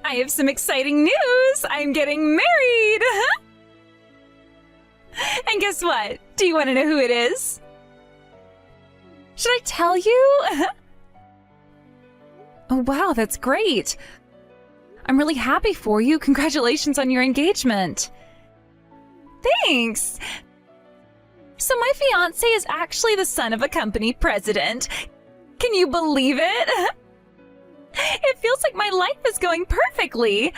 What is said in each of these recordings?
I have some exciting news! I'm getting married! And guess what? Do you want to know who it is? Should I tell you? Oh, wow, that's great. I'm really happy for you. Congratulations on your engagement. Thanks. So my fiancé is actually the son of a company president. Can you believe it? It feels like my life is going perfectly.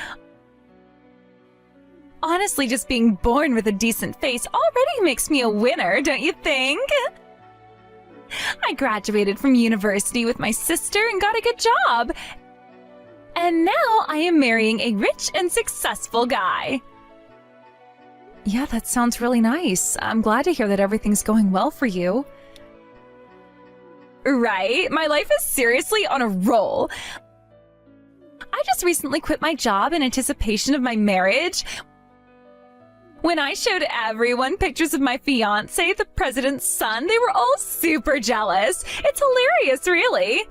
Honestly, just being born with a decent face already makes me a winner, don't you think? I graduated from university with my sister and got a good job. And now I am marrying a rich and successful guy. Yeah, that sounds really nice. I'm glad to hear that everything's going well for you. Right? My life is seriously on a roll. I just recently quit my job in anticipation of my marriage. When I showed everyone pictures of my fiancé, the president's son, they were all super jealous. It's hilarious, really.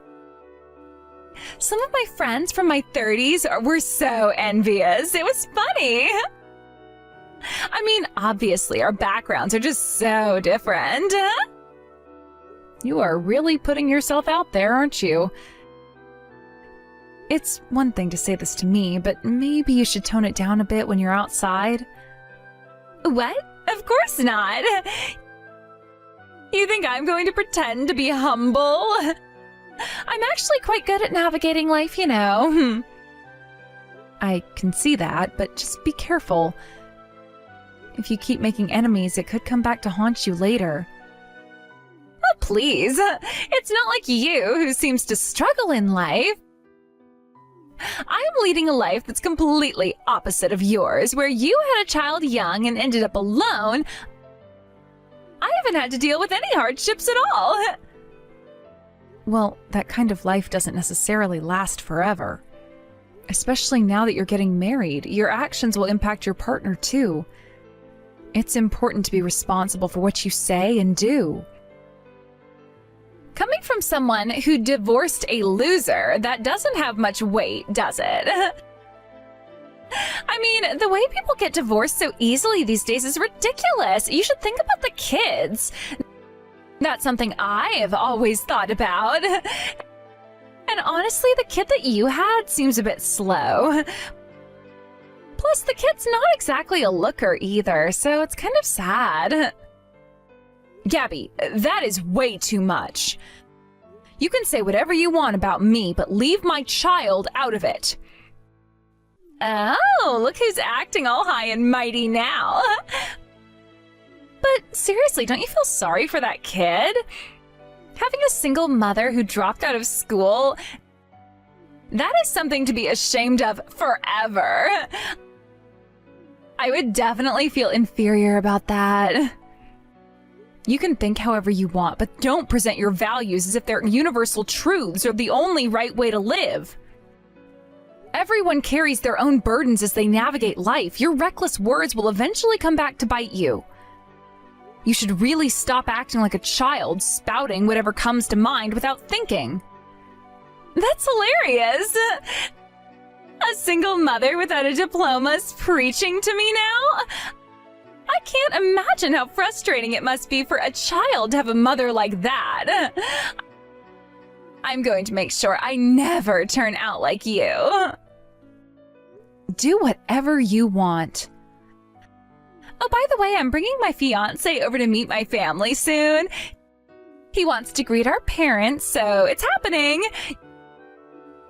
Some of my friends from my 30s were so envious. It was funny. I mean, obviously, our backgrounds are just so different. You are really putting yourself out there, aren't you? It's one thing to say this to me, but maybe you should tone it down a bit when you're outside. What? Of course not. You think I'm going to pretend to be humble? I'm actually quite good at navigating life, you know. I can see that, but just be careful. If you keep making enemies, it could come back to haunt you later. Oh, please. It's not like you, who seems to struggle in life. I'm leading a life that's completely opposite of yours, where you had a child young and ended up alone. I haven't had to deal with any hardships at all. Well, that kind of life doesn't necessarily last forever. Especially now that you're getting married, your actions will impact your partner too. It's important to be responsible for what you say and do. Coming from someone who divorced a loser, that doesn't have much weight, does it? I mean, the way people get divorced so easily these days is ridiculous. You should think about the kids. That's something I've always thought about. And honestly, the kid that you had seems a bit slow. Plus, the kid's not exactly a looker either, so it's kind of sad. Gabby, that is way too much. You can say whatever you want about me, but leave my child out of it. Oh, look who's acting all high and mighty now. But seriously, don't you feel sorry for that kid? Having a single mother who dropped out of school, that is something to be ashamed of forever. I would definitely feel inferior about that. You can think however you want, but don't present your values as if they're universal truths or the only right way to live. Everyone carries their own burdens as they navigate life. Your reckless words will eventually come back to bite you. You should really stop acting like a child, spouting whatever comes to mind without thinking. That's hilarious! A single mother without a diploma is preaching to me now? I can't imagine how frustrating it must be for a child to have a mother like that. I'm going to make sure I never turn out like you. Do whatever you want. Oh, by the way, I'm bringing my fiancé over to meet my family soon. He wants to greet our parents, so it's happening.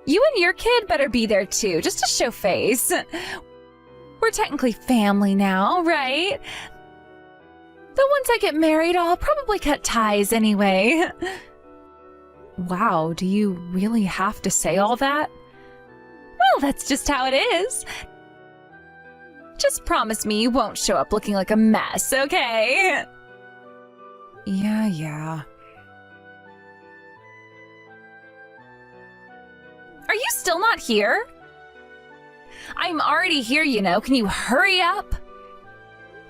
You and your kid better be there too, just to show face. We're technically family now, right? But once I get married, I'll probably cut ties anyway. Wow, do you really have to say all that? Well, that's just how it is. Just promise me you won't show up looking like a mess, okay? Yeah. Are you still not here? I'm already here, you know. Can you hurry up?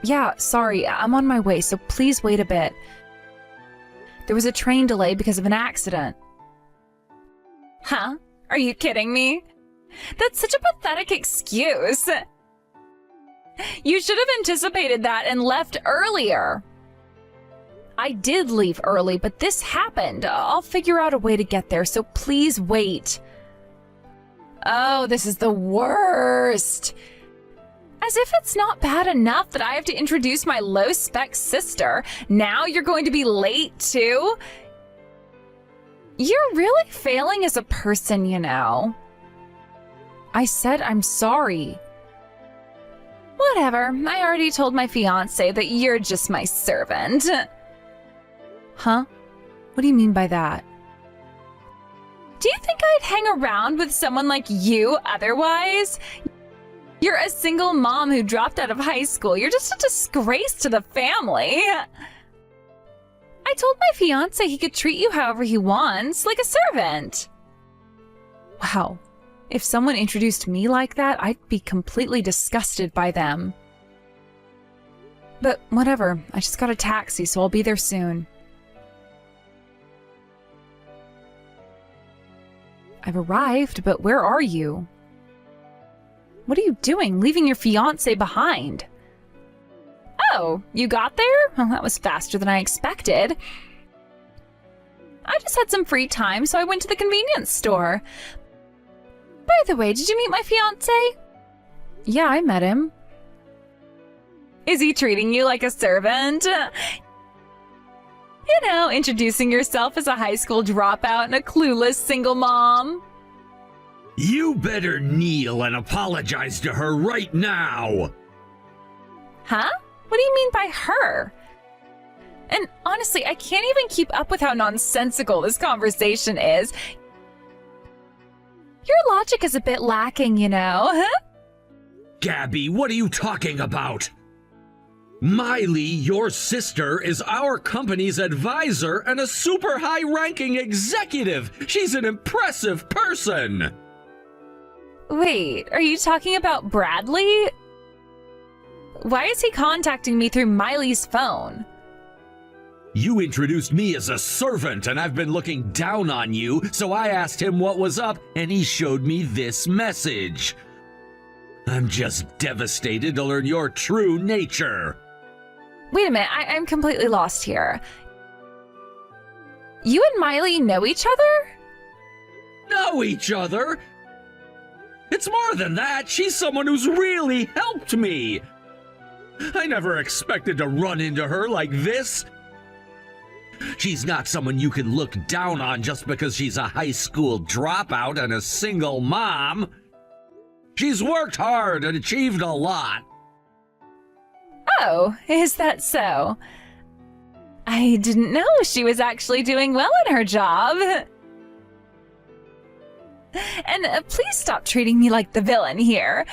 Yeah, sorry, I'm on my way, so please wait a bit. There was a train delay because of an accident. Huh? Are you kidding me? That's such a pathetic excuse. You should have anticipated that and left earlier. I did leave early, but this happened. I'll figure out a way to get there, so please wait. Oh, this is the worst. As if it's not bad enough that I have to introduce my low-spec sister. Now you're going to be late, too? You're really failing as a person, you know. I said I'm sorry. Whatever, I already told my fiancé that you're just my servant. Huh? What do you mean by that? Do you think I'd hang around with someone like you otherwise? You're a single mom who dropped out of high school. You're just a disgrace to the family. I told my fiancé he could treat you however he wants, like a servant. Wow. If someone introduced me like that, I'd be completely disgusted by them. But whatever, I just got a taxi, so I'll be there soon. I've arrived, but where are you? What are you doing, leaving your fiancé behind? Oh, you got there? Well, that was faster than I expected. I just had some free time, so I went to the convenience store. By the way, did you meet my fiancé? Yeah, I met him. Is he treating you like a servant? You know, introducing yourself as a high school dropout and a clueless single mom. You better kneel and apologize to her right now. Huh? What do you mean by her? And honestly, I can't even keep up with how nonsensical this conversation is. Your logic is a bit lacking, you know, huh? Gabby, what are you talking about? Miley, your sister, is our company's advisor and a super high-ranking executive. She's an impressive person. Wait, are you talking about Bradley? Why is he contacting me through Miley's phone? You introduced me as a servant, and I've been looking down on you, so I asked him what was up, and he showed me this message. I'm just devastated to learn your true nature. Wait a minute, I'm completely lost here. You and Miley know each other? Know each other? It's more than that. She's someone who's really helped me. I never expected to run into her like this. She's not someone you can look down on just because she's a high school dropout and a single mom. She's worked hard and achieved a lot. Oh, is that so? I didn't know she was actually doing well in her job. And please stop treating me like the villain here.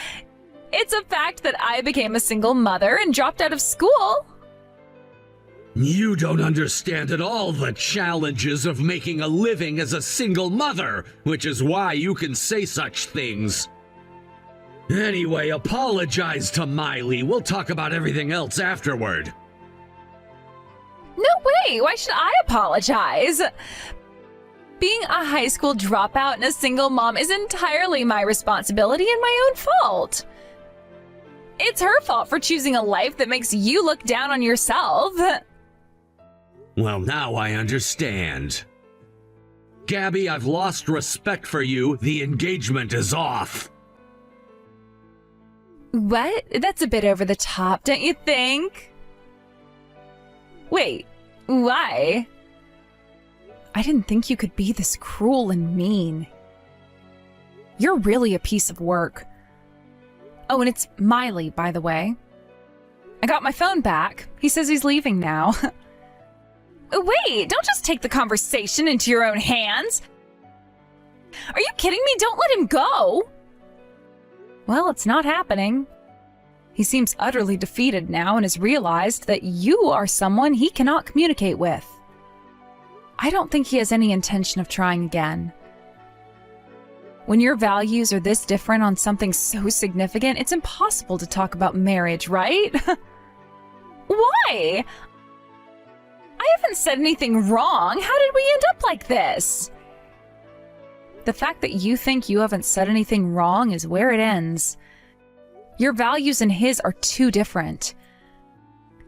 It's a fact that I became a single mother and dropped out of school. You don't understand at all the challenges of making a living as a single mother, which is why you can say such things. Anyway, apologize to Miley. We'll talk about everything else afterward. No way! Why should I apologize? Being a high school dropout and a single mom is entirely my responsibility and my own fault. It's her fault for choosing a life that makes you look down on yourself. Well, now I understand. Gabby, I've lost respect for you. The engagement is off. What? That's a bit over the top, don't you think? Wait, why? I didn't think you could be this cruel and mean. You're really a piece of work. Oh, and it's Miley, by the way. I got my phone back. He says he's leaving now. Wait, don't just take the conversation into your own hands. Are you kidding me? Don't let him go. Well, it's not happening. He seems utterly defeated now and has realized that you are someone he cannot communicate with. I don't think he has any intention of trying again. When your values are this different on something so significant, it's impossible to talk about marriage, right? Why? I haven't said anything wrong. How did we end up like this? The fact that you think you haven't said anything wrong is where it ends. Your values and his are too different.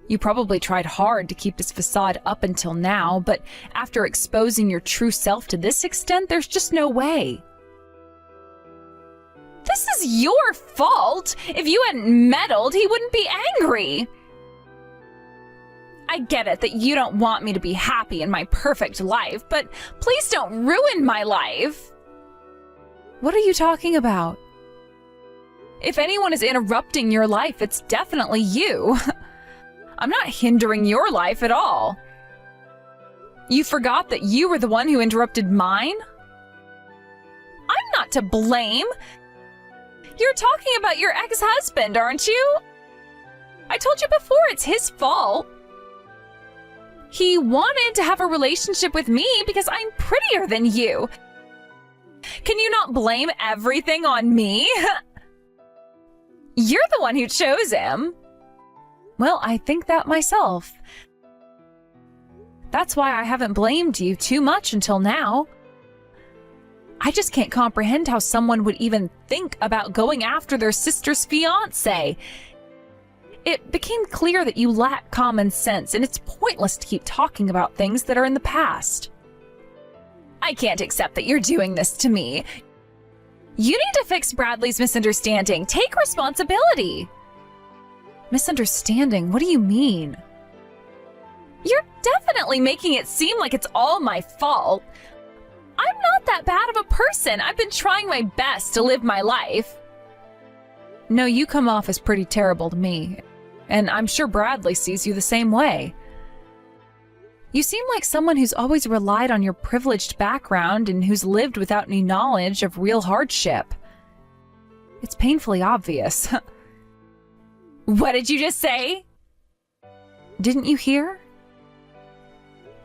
You probably tried hard to keep his facade up until now, but after exposing your true self to this extent, there's just no way. This is your fault! If you hadn't meddled, he wouldn't be angry! I get it that you don't want me to be happy in my perfect life, but please don't ruin my life! What are you talking about? If anyone is interrupting your life, it's definitely you. I'm not hindering your life at all. You forgot that you were the one who interrupted mine? I'm not to blame. You're talking about your ex-husband, aren't you? I told you before, it's his fault. He wanted to have a relationship with me because I'm prettier than you. Can you not blame everything on me? You're the one who chose him. Well, I think that myself. That's why I haven't blamed you too much until now. I just can't comprehend how someone would even think about going after their sister's fiancé. It became clear that you lack common sense, and it's pointless to keep talking about things that are in the past. I can't accept that you're doing this to me. You need to fix Bradley's misunderstanding. Take responsibility. Misunderstanding? What do you mean? You're definitely making it seem like it's all my fault. I'm not that bad of a person. I've been trying my best to live my life. No, you come off as pretty terrible to me, and I'm sure Bradley sees you the same way. You seem like someone who's always relied on your privileged background and who's lived without any knowledge of real hardship. It's painfully obvious. What did you just say? Didn't you hear?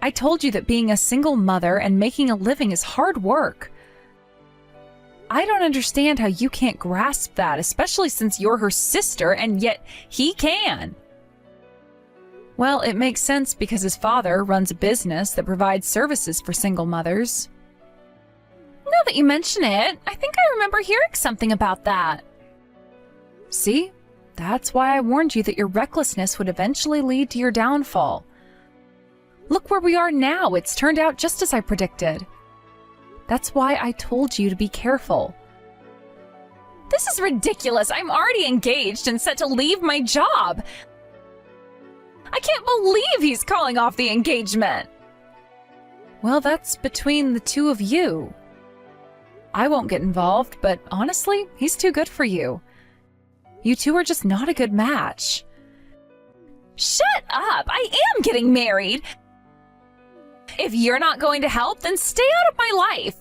I told you that being a single mother and making a living is hard work. I don't understand how you can't grasp that, especially since you're her sister and yet he can. Well, it makes sense because his father runs a business that provides services for single mothers. Now that you mention it, I think I remember hearing something about that. See? That's why I warned you that your recklessness would eventually lead to your downfall. Look where we are now. It's turned out just as I predicted. That's why I told you to be careful. This is ridiculous. I'm already engaged and set to leave my job. I can't believe he's calling off the engagement. Well, that's between the two of you. I won't get involved, but honestly, he's too good for you. You two are just not a good match. Shut up! I am getting married! If you're not going to help, then stay out of my life!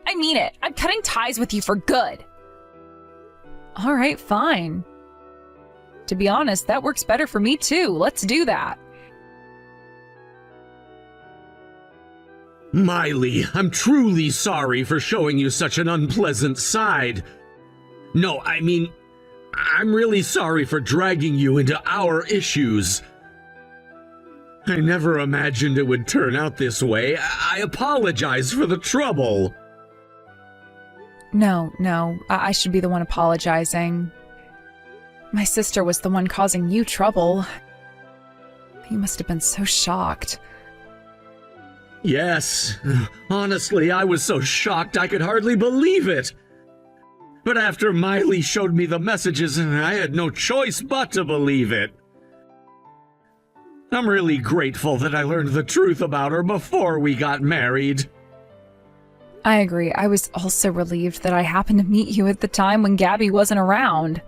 I mean it. I'm cutting ties with you for good. All right, fine. To be honest, that works better for me too. Let's do that. Miley, I'm truly sorry for showing you such an unpleasant side. No, I mean, I'm really sorry for dragging you into our issues. I never imagined it would turn out this way. I apologize for the trouble. No, I should be the one apologizing. My sister was the one causing you trouble. You must have been so shocked. Yes. Honestly, I was so shocked I could hardly believe it. But after Miley showed me the messages, I had no choice but to believe it. I'm really grateful that I learned the truth about her before we got married. I agree. I was also relieved that I happened to meet you at the time when Gabby wasn't around.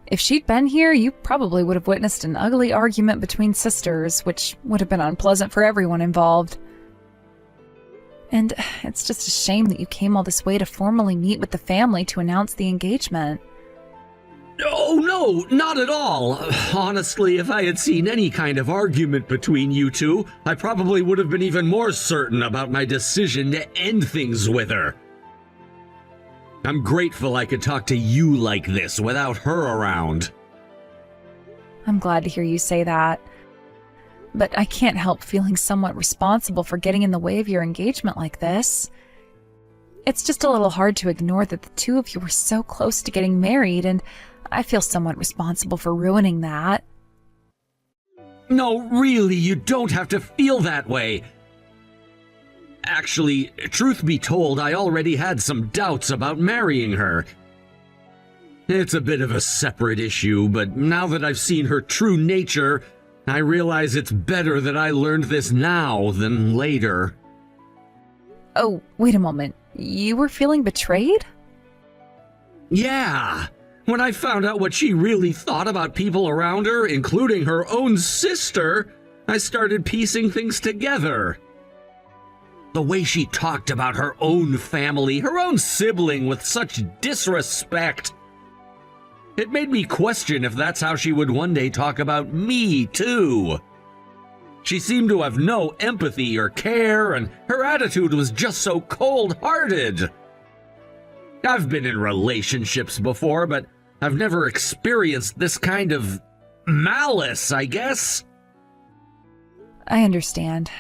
If she'd been here, you probably would have witnessed an ugly argument between sisters, which would have been unpleasant for everyone involved. And it's just a shame that you came all this way to formally meet with the family to announce the engagement. Oh, no, not at all. Honestly, if I had seen any kind of argument between you two, I probably would have been even more certain about my decision to end things with her. I'm grateful I could talk to you like this without her around. I'm glad to hear you say that. But I can't help feeling somewhat responsible for getting in the way of your engagement like this. It's just a little hard to ignore that the two of you were so close to getting married, and I feel somewhat responsible for ruining that. No, really, you don't have to feel that way. Actually, truth be told, I already had some doubts about marrying her. It's a bit of a separate issue, but now that I've seen her true nature, I realize it's better that I learned this now than later. Oh, wait a moment. You were feeling betrayed? Yeah. When I found out what she really thought about people around her, including her own sister, I started piecing things together. The way she talked about her own family, her own sibling with such disrespect. It made me question if that's how she would one day talk about me, too. She seemed to have no empathy or care, and her attitude was just so cold-hearted. I've been in relationships before, but I've never experienced this kind of malice, I guess. I understand.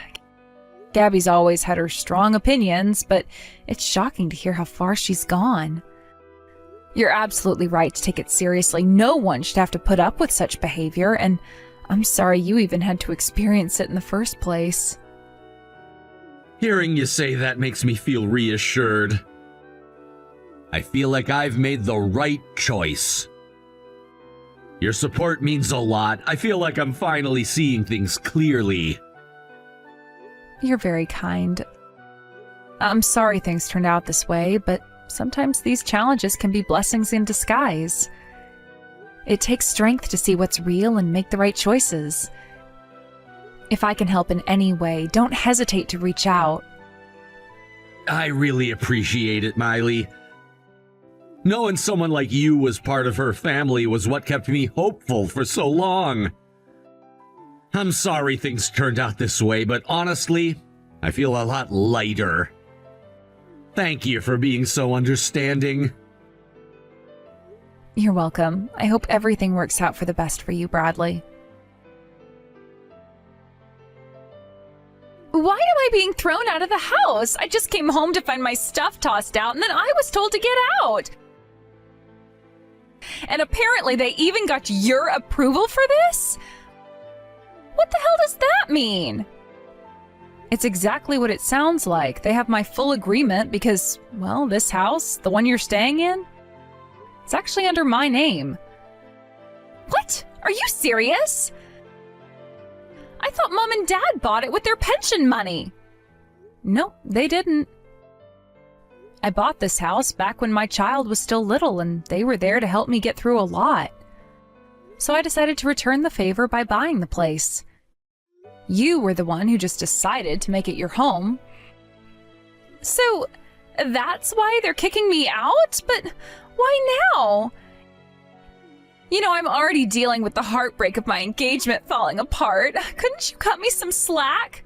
Gabby's always had her strong opinions, but it's shocking to hear how far she's gone. You're absolutely right to take it seriously. No one should have to put up with such behavior, and I'm sorry you even had to experience it in the first place. Hearing you say that makes me feel reassured. I feel like I've made the right choice. Your support means a lot. I feel like I'm finally seeing things clearly. You're very kind. I'm sorry things turned out this way, but sometimes these challenges can be blessings in disguise. It takes strength to see what's real and make the right choices. If I can help in any way, don't hesitate to reach out. I really appreciate it, Miley. Knowing someone like you was part of her family was what kept me hopeful for so long. I'm sorry things turned out this way, but honestly, I feel a lot lighter. Thank you for being so understanding. You're welcome. I hope everything works out for the best for you, Bradley. Why am I being thrown out of the house? I just came home to find my stuff tossed out, and then I was told to get out. And apparently they even got your approval for this? What the hell does that mean? It's exactly what it sounds like. They have my full agreement because, well, this house, the one you're staying in, it's actually under my name. What? Are you serious? I thought Mom and Dad bought it with their pension money. Nope, they didn't. I bought this house back when my child was still little, and they were there to help me get through a lot. So I decided to return the favor by buying the place. You were the one who just decided to make it your home. So that's why they're kicking me out? But why now? You know, I'm already dealing with the heartbreak of my engagement falling apart. Couldn't you cut me some slack?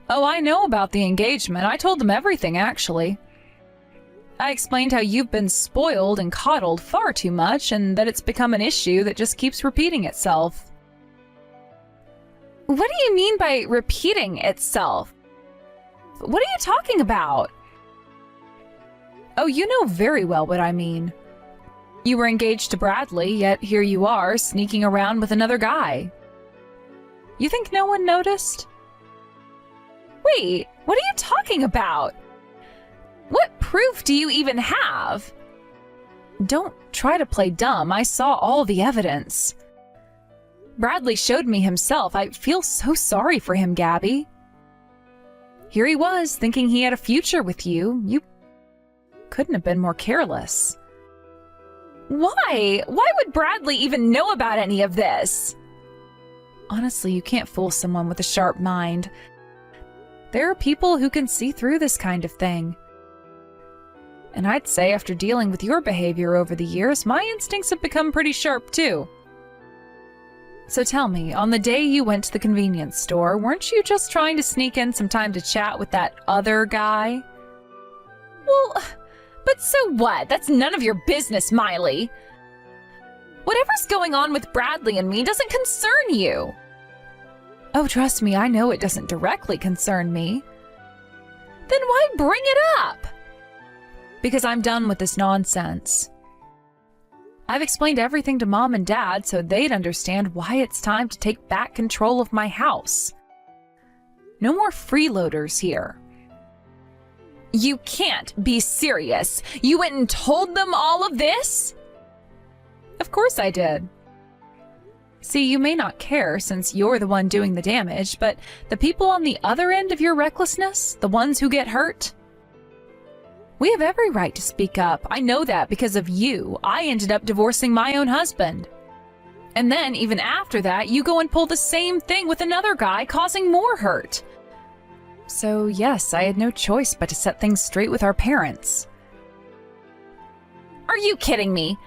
Oh, I know about the engagement. I told them everything, actually. I explained how you've been spoiled and coddled far too much, and that it's become an issue that just keeps repeating itself. What do you mean by repeating itself? What are you talking about? Oh, you know very well what I mean. You were engaged to Bradley, yet here you are, sneaking around with another guy. You think no one noticed? Wait, what are you talking about? What proof do you even have? Don't try to play dumb. I saw all the evidence. Bradley showed me himself. I feel so sorry for him, Gabby. Here he was, thinking he had a future with you. You couldn't have been more careless. Why? Why would Bradley even know about any of this? Honestly, you can't fool someone with a sharp mind. There are people who can see through this kind of thing. And I'd say after dealing with your behavior over the years, my instincts have become pretty sharp too. So tell me, on the day you went to the convenience store, weren't you just trying to sneak in some time to chat with that other guy? Well, but so what? That's none of your business, Miley. Whatever's going on with Bradley and me doesn't concern you. Oh, trust me, I know it doesn't directly concern me. Then why bring it up? Because I'm done with this nonsense. I've explained everything to Mom and Dad so they'd understand why it's time to take back control of my house. No more freeloaders here. You can't be serious. You went and told them all of this? Of course I did. See, you may not care since you're the one doing the damage, but the people on the other end of your recklessness, the ones who get hurt, we have every right to speak up. I know that because of you, I ended up divorcing my own husband. And then, even after that, you go and pull the same thing with another guy, causing more hurt. So yes, I had no choice but to set things straight with our parents. Are you kidding me?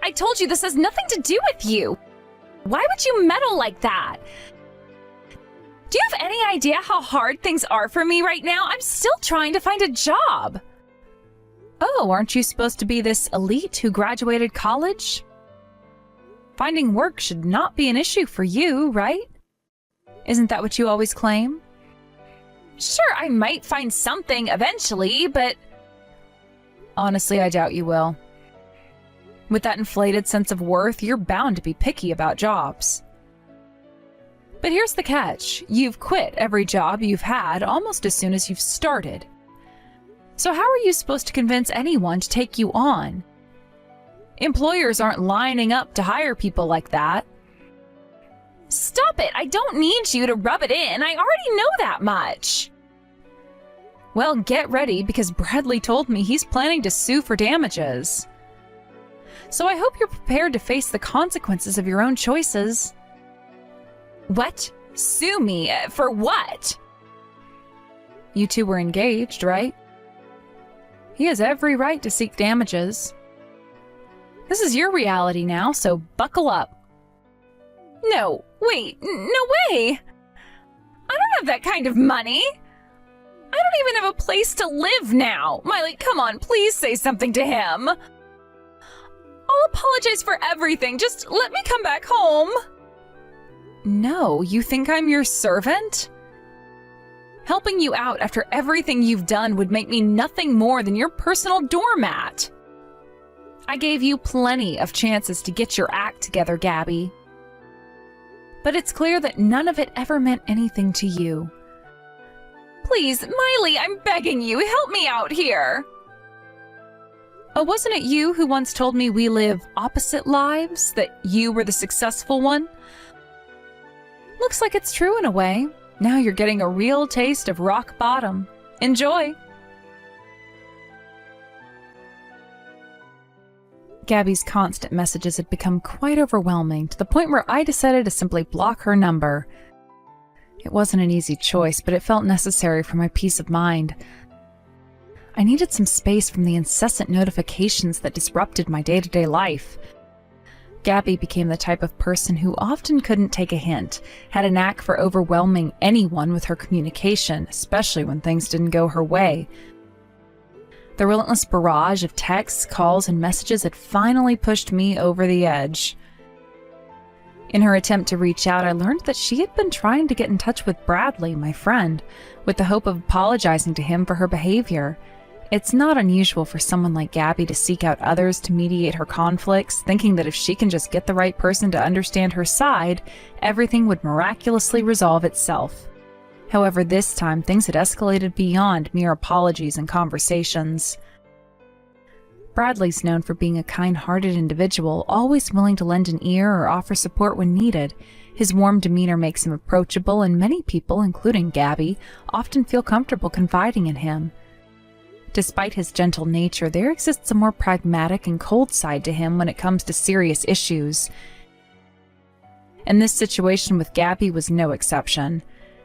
I told you this has nothing to do with you. Why would you meddle like that? Do you have any idea how hard things are for me right now? I'm still trying to find a job. Oh, aren't you supposed to be this elite who graduated college? Finding work should not be an issue for you, right? Isn't that what you always claim? Sure, I might find something eventually, but honestly, I doubt you will. With that inflated sense of worth, you're bound to be picky about jobs. But here's the catch. You've quit every job you've had almost as soon as you've started. So how are you supposed to convince anyone to take you on? Employers aren't lining up to hire people like that. Stop it! I don't need you to rub it in. I already know that much. Well, get ready because Bradley told me he's planning to sue for damages. So I hope you're prepared to face the consequences of your own choices. What? Sue me? For what? You two were engaged, right? He has every right to seek damages. This is your reality now, so buckle up. No, wait, no way! I don't have that kind of money! I don't even have a place to live now! Miley, come on, please say something to him! I'll apologize for everything, just let me come back home! No, you think I'm your servant? Helping you out after everything you've done would make me nothing more than your personal doormat. I gave you plenty of chances to get your act together, Gabby. But it's clear that none of it ever meant anything to you. Please, Miley, I'm begging you, help me out here. Oh, wasn't it you who once told me we live opposite lives, that you were the successful one? Looks like it's true in a way. Now you're getting a real taste of rock bottom. Enjoy! Gabby's constant messages had become quite overwhelming, to the point where I decided to simply block her number. It wasn't an easy choice, but it felt necessary for my peace of mind. I needed some space from the incessant notifications that disrupted my day-to-day life. Gabby became the type of person who often couldn't take a hint, had a knack for overwhelming anyone with her communication, especially when things didn't go her way. The relentless barrage of texts, calls, and messages had finally pushed me over the edge. In her attempt to reach out, I learned that she had been trying to get in touch with Bradley, my friend, with the hope of apologizing to him for her behavior. It's not unusual for someone like Gabby to seek out others to mediate her conflicts, thinking that if she can just get the right person to understand her side, everything would miraculously resolve itself. However, this time things had escalated beyond mere apologies and conversations. Bradley's known for being a kind-hearted individual, always willing to lend an ear or offer support when needed. His warm demeanor makes him approachable, and many people, including Gabby, often feel comfortable confiding in him. Despite his gentle nature, there exists a more pragmatic and cold side to him when it comes to serious issues. And this situation with Gabby was no exception.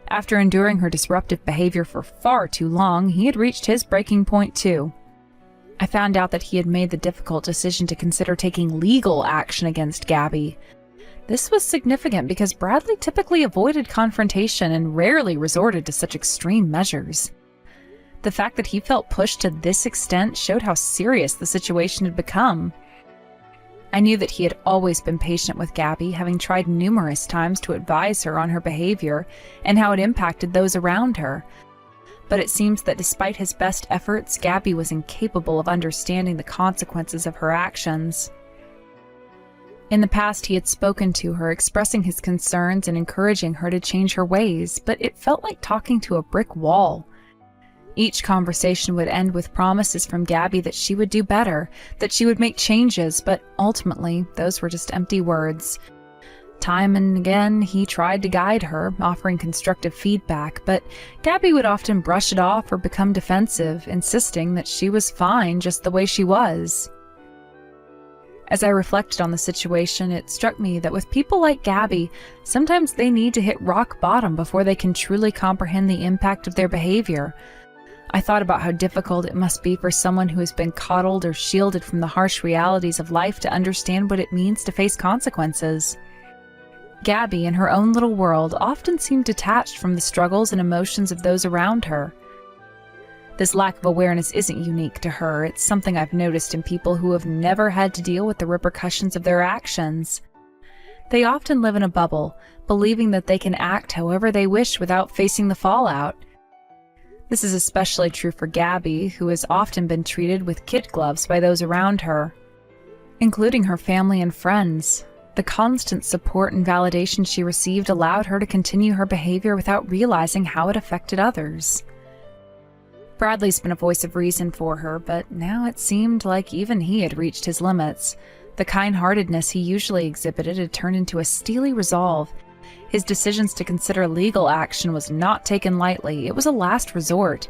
After enduring her disruptive behavior for far too long, he had reached his breaking point too. I found out that he had made the difficult decision to consider taking legal action against Gabby. This was significant because Bradley typically avoided confrontation and rarely resorted to such extreme measures. The fact that he felt pushed to this extent showed how serious the situation had become. I knew that he had always been patient with Gabby, having tried numerous times to advise her on her behavior and how it impacted those around her. but it seems that despite his best efforts, Gabby was incapable of understanding the consequences of her actions. In the past, he had spoken to her, expressing his concerns and encouraging her to change her ways, but it felt like talking to a brick wall. Each conversation would end with promises from Gabby that she would do better, that she would make changes, but ultimately, those were just empty words. Time and again, he tried to guide her, offering constructive feedback, but Gabby would often brush it off or become defensive, insisting that she was fine just the way she was. As I reflected on the situation, it struck me that with people like Gabby, sometimes they need to hit rock bottom before they can truly comprehend the impact of their behavior. I thought about how difficult it must be for someone who has been coddled or shielded from the harsh realities of life to understand what it means to face consequences. Gabby, in her own little world, often seemed detached from the struggles and emotions of those around her. This lack of awareness isn't unique to her. It's something I've noticed in people who have never had to deal with the repercussions of their actions. They often live in a bubble, believing that they can act however they wish without facing the fallout. This is especially true for Gabby, who has often been treated with kid gloves by those around her, including her family and friends. The constant support and validation she received allowed her to continue her behavior without realizing how it affected others. Bradley's been a voice of reason for her, but now it seemed like even he had reached his limits. The kind-heartedness he usually exhibited had turned into a steely resolve. His decisions to consider legal action was not taken lightly. It was a last resort,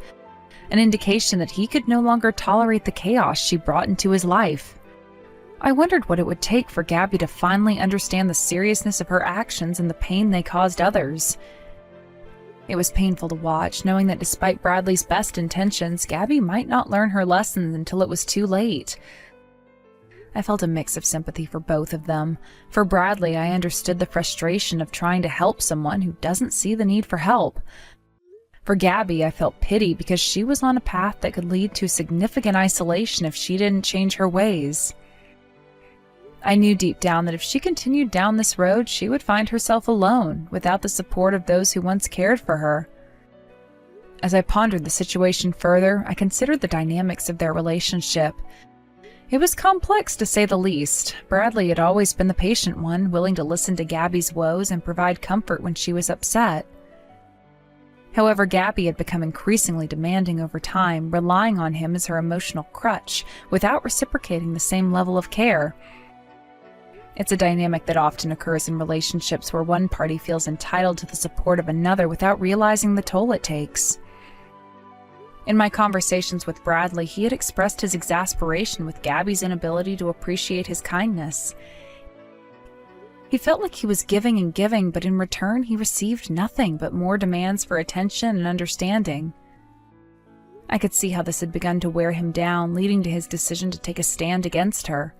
an indication that he could no longer tolerate the chaos she brought into his life. I wondered what it would take for Gabby to finally understand the seriousness of her actions and the pain they caused others. It was painful to watch, knowing that despite Bradley's best intentions, Gabby might not learn her lessons until it was too late. I felt a mix of sympathy for both of them. For Bradley, I understood the frustration of trying to help someone who doesn't see the need for help. For Gabby, I felt pity because she was on a path that could lead to significant isolation if she didn't change her ways. I knew deep down that if she continued down this road, she would find herself alone, without the support of those who once cared for her. As I pondered the situation further, I considered the dynamics of their relationship. It was complex, to say the least. Bradley had always been the patient one, willing to listen to Gabby's woes and provide comfort when she was upset. However, Gabby had become increasingly demanding over time, relying on him as her emotional crutch, without reciprocating the same level of care. It's a dynamic that often occurs in relationships where one party feels entitled to the support of another without realizing the toll it takes. In my conversations with Bradley, he had expressed his exasperation with Gabby's inability to appreciate his kindness. He felt like he was giving and giving, but in return he received nothing but more demands for attention and understanding. I could see how this had begun to wear him down, leading to his decision to take a stand against her.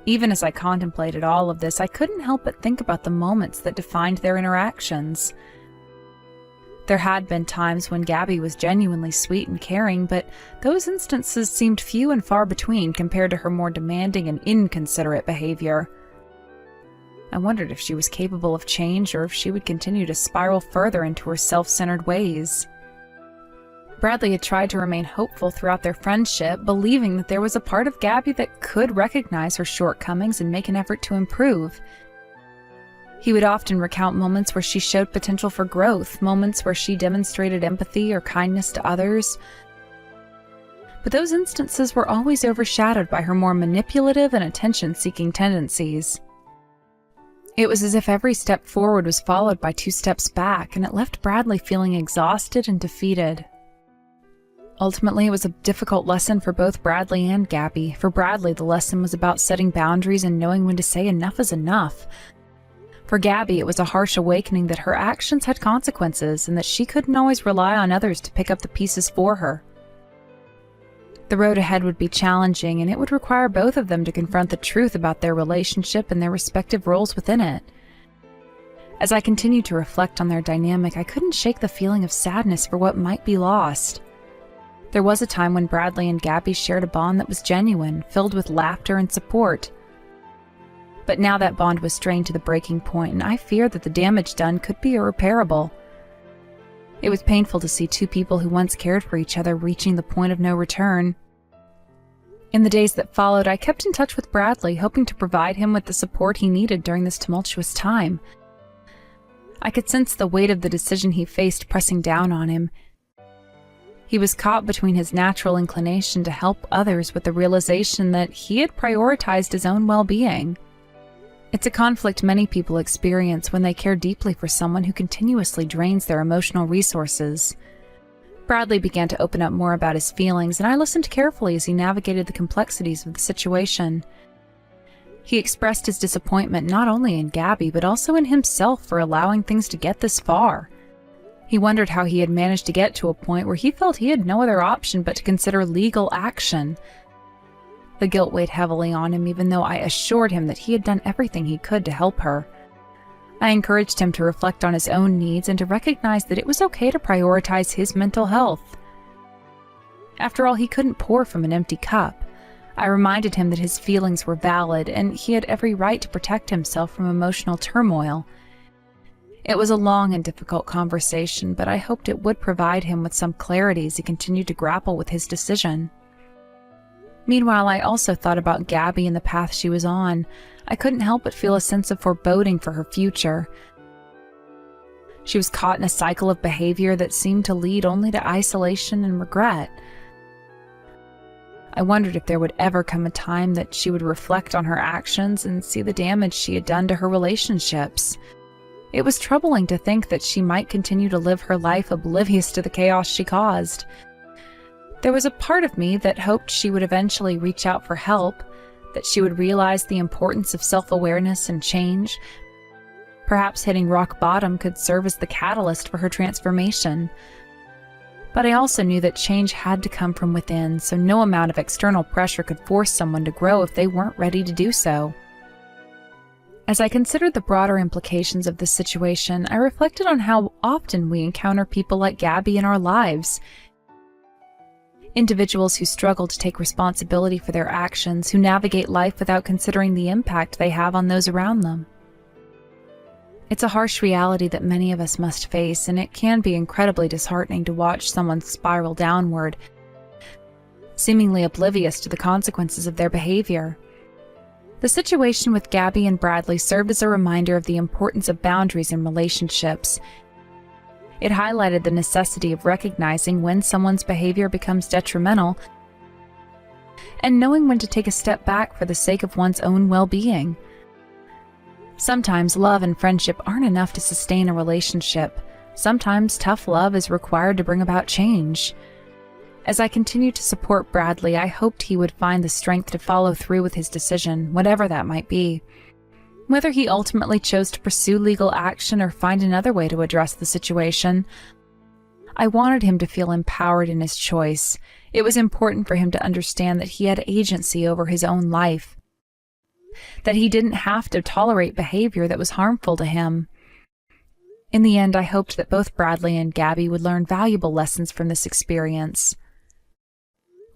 Even as I contemplated all of this, I couldn't help but think about the moments that defined their interactions. There had been times when Gabby was genuinely sweet and caring, but those instances seemed few and far between compared to her more demanding and inconsiderate behavior. I wondered if she was capable of change or if she would continue to spiral further into her self-centered ways. Bradley had tried to remain hopeful throughout their friendship, believing that there was a part of Gabby that could recognize her shortcomings and make an effort to improve. He would often recount moments where she showed potential for growth, moments where she demonstrated empathy or kindness to others. But those instances were always overshadowed by her more manipulative and attention-seeking tendencies. It was as if every step forward was followed by 2 steps back, and it left Bradley feeling exhausted and defeated. Ultimately, it was a difficult lesson for both Bradley and Gabby. For Bradley, the lesson was about setting boundaries and knowing when to say enough is enough. For Gabby, it was a harsh awakening that her actions had consequences and that she couldn't always rely on others to pick up the pieces for her. The road ahead would be challenging, and it would require both of them to confront the truth about their relationship and their respective roles within it. As I continued to reflect on their dynamic, I couldn't shake the feeling of sadness for what might be lost. There was a time when Bradley and Gabby shared a bond that was genuine, filled with laughter and support. But now that bond was strained to the breaking point, and I feared that the damage done could be irreparable. It was painful to see two people who once cared for each other reaching the point of no return. In the days that followed, I kept in touch with Bradley, hoping to provide him with the support he needed during this tumultuous time. I could sense the weight of the decision he faced pressing down on him. He was caught between his natural inclination to help others with the realization that he had prioritized his own well-being. It's a conflict many people experience when they care deeply for someone who continuously drains their emotional resources. Bradley began to open up more about his feelings, and I listened carefully as he navigated the complexities of the situation. He expressed his disappointment not only in Gabby, but also in himself for allowing things to get this far. He wondered how he had managed to get to a point where he felt he had no other option but to consider legal action. The guilt weighed heavily on him, even though I assured him that he had done everything he could to help her. I encouraged him to reflect on his own needs and to recognize that it was okay to prioritize his mental health. After all, he couldn't pour from an empty cup. I reminded him that his feelings were valid and he had every right to protect himself from emotional turmoil. It was a long and difficult conversation, but I hoped it would provide him with some clarity as he continued to grapple with his decision. Meanwhile, I also thought about Gabby and the path she was on. I couldn't help but feel a sense of foreboding for her future. She was caught in a cycle of behavior that seemed to lead only to isolation and regret. I wondered if there would ever come a time that she would reflect on her actions and see the damage she had done to her relationships. It was troubling to think that she might continue to live her life oblivious to the chaos she caused. There was a part of me that hoped she would eventually reach out for help, that she would realize the importance of self-awareness and change. Perhaps hitting rock bottom could serve as the catalyst for her transformation. But I also knew that change had to come from within, so no amount of external pressure could force someone to grow if they weren't ready to do so. As I considered the broader implications of this situation, I reflected on how often we encounter people like Gabby in our lives. Individuals who struggle to take responsibility for their actions, who navigate life without considering the impact they have on those around them. It's a harsh reality that many of us must face, and it can be incredibly disheartening to watch someone spiral downward, seemingly oblivious to the consequences of their behavior. The situation with Gabby and Bradley served as a reminder of the importance of boundaries in relationships. It highlighted the necessity of recognizing when someone's behavior becomes detrimental and knowing when to take a step back for the sake of one's own well-being. Sometimes love and friendship aren't enough to sustain a relationship. Sometimes tough love is required to bring about change. As I continued to support Bradley, I hoped he would find the strength to follow through with his decision, whatever that might be. Whether he ultimately chose to pursue legal action or find another way to address the situation, I wanted him to feel empowered in his choice. It was important for him to understand that he had agency over his own life, that he didn't have to tolerate behavior that was harmful to him. In the end, I hoped that both Bradley and Gabby would learn valuable lessons from this experience.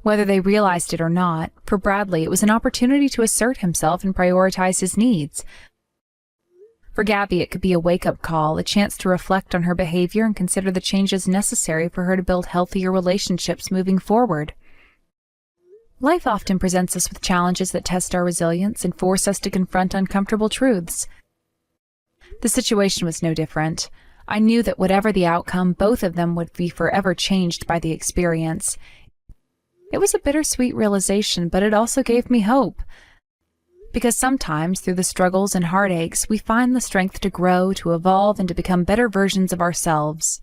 Whether they realized it or not, for Bradley it was an opportunity to assert himself and prioritize his needs. For Gabby, it could be a wake-up call, a chance to reflect on her behavior and consider the changes necessary for her to build healthier relationships moving forward. Life often presents us with challenges that test our resilience and force us to confront uncomfortable truths. The situation was no different. I knew that whatever the outcome, both of them would be forever changed by the experience. It was a bittersweet realization, but it also gave me hope. Because sometimes, through the struggles and heartaches, we find the strength to grow, to evolve, and to become better versions of ourselves.